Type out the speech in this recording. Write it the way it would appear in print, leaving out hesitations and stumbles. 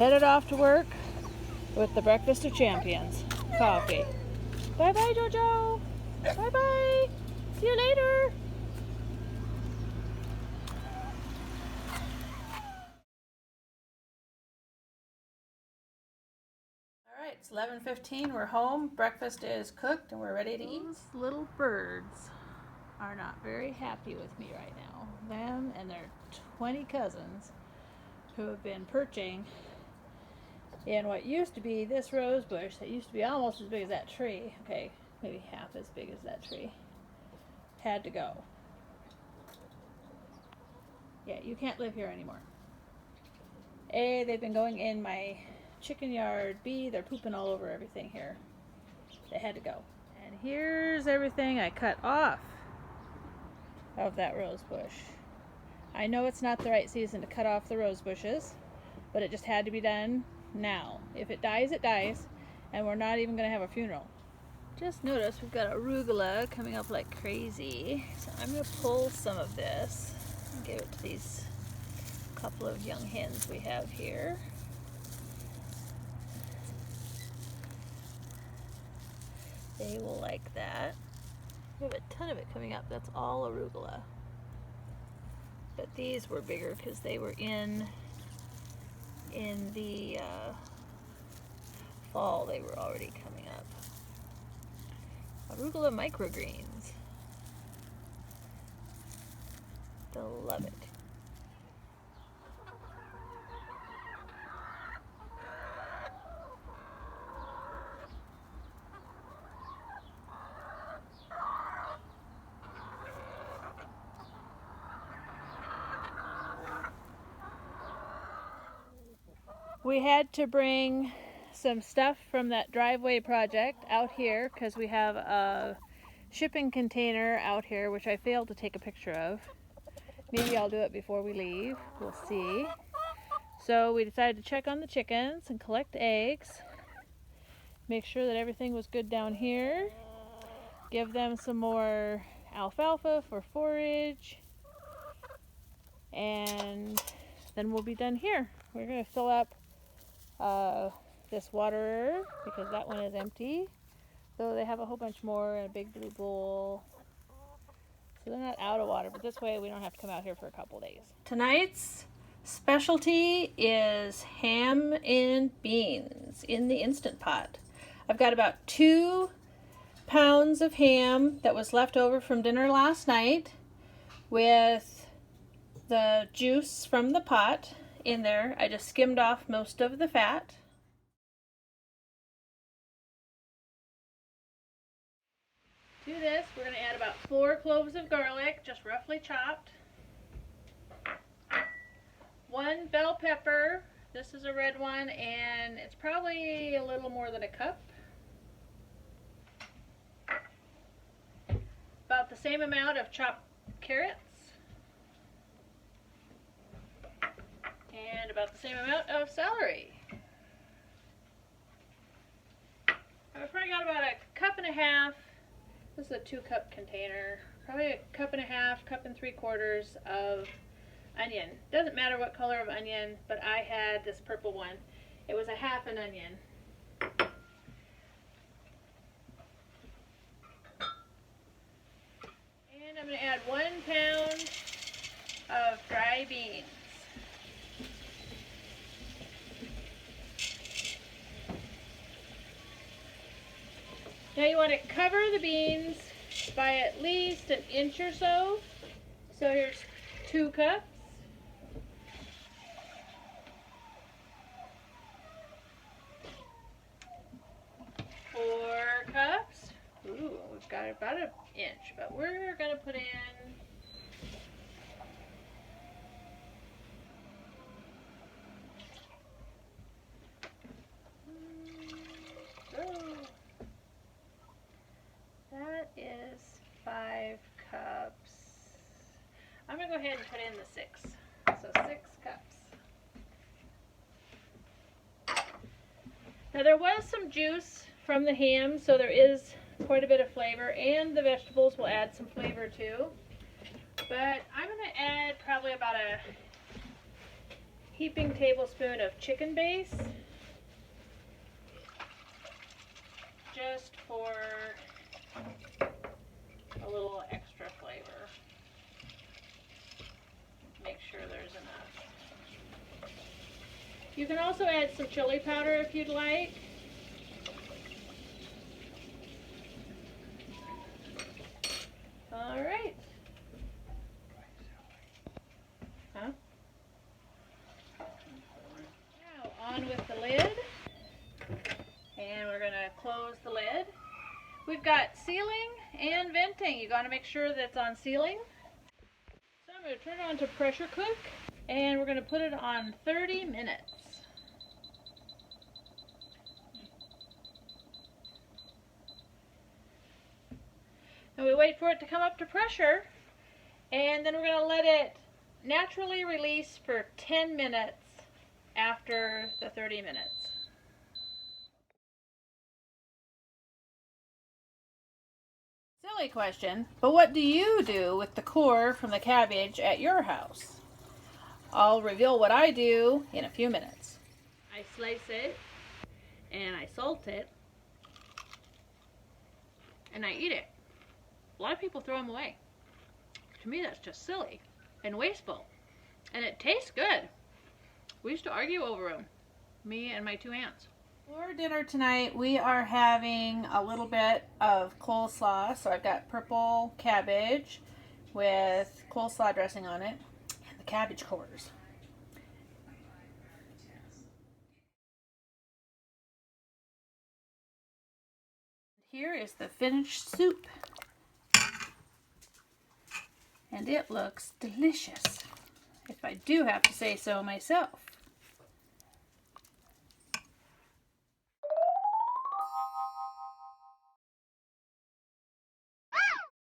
headed off to work with the Breakfast of Champions coffee. Bye-bye, Jojo. Bye-bye. See you later. All right, it's 11:15. We're home. Breakfast is cooked and we're ready to eat. Those little birds are not very happy with me right now. Them and their 20 cousins who have been perching in what used to be this rose bush that used to be almost as big as that tree. Okay, maybe half as big as that tree. Had to go. Yeah, you can't live here anymore. A, they've been going in my chicken yard. B, they're pooping all over everything here. They had to go. And here's everything I cut off of that rose bush. I know it's not the right season to cut off the rose bushes, but it just had to be done now. If it dies, it dies, and we're not even going to have a funeral. Just notice we've got arugula coming up like crazy, so I'm going to pull some of this and give it to these couple of young hens we have here. They will like that. We have a ton of it coming up. That's all arugula. But these were bigger because they were in the fall. They were already coming up. Arugula microgreens. They'll love it. We had to bring some stuff from that driveway project out here because we have a shipping container out here which I failed to take a picture of. Maybe I'll do it before we leave. We'll see. So we decided to check on the chickens and collect eggs. Make sure that everything was good down here. Give them some more alfalfa for forage. And then we'll be done here. We're going to fill up this waterer because that one is empty. So they have a whole bunch more in a big blue bowl. So they're not out of water, but this way we don't have to come out here for a couple days. Tonight's specialty is ham and beans in the Instant Pot. I've got about 2 pounds of ham that was left over from dinner last night with the juice from the pot in there. I just skimmed off most of the fat. To this, we're going to add about 4 cloves of garlic, just roughly chopped. 1 bell pepper. This is a red one, and it's probably a little more than a cup. About the same amount of chopped carrots. And about the same amount of celery. I've probably got about a cup and a half. This is a 2-cup container. Probably a cup and a half, cup and 3/4 of onion. Doesn't matter what color of onion, but I had this purple one. It was a half an onion. And I'm going to add 1 pound of dry beans. Now you want to cover the beans by at least an inch or so. So here's 2 cups. Four cups. Ooh, we've got about an inch, but we're going to put in that is 5 cups. I'm going to go ahead and put in the 6. So 6 cups. Now there was some juice from the ham, so there is quite a bit of flavor, and the vegetables will add some flavor too. But I'm going to add probably about heaping tablespoon of chicken base, just for a little extra flavor. Make sure there's enough. You can also add some chili powder if you'd like. All right. Huh? Now on with the lid. And we're gonna close the lid. We've got sealing and venting. You gotta make sure that it's on sealing. So I'm gonna turn it on to pressure cook, and we're gonna put it on 30 minutes. And we wait for it to come up to pressure, and then we're gonna let it naturally release for 10 minutes after the 30 minutes. Silly question, but what do you do with the core from the cabbage at your house? I'll reveal what I do in a few minutes. I slice it, and I salt it, and I eat it. A lot of people throw them away. To me, that's just silly and wasteful. And it tastes good. We used to argue over them, me and my two aunts. For dinner tonight, we are having a little bit of coleslaw. So I've got purple cabbage with coleslaw dressing on it and the cabbage cores. Here is the finished soup. And it looks delicious, if I do have to say so myself.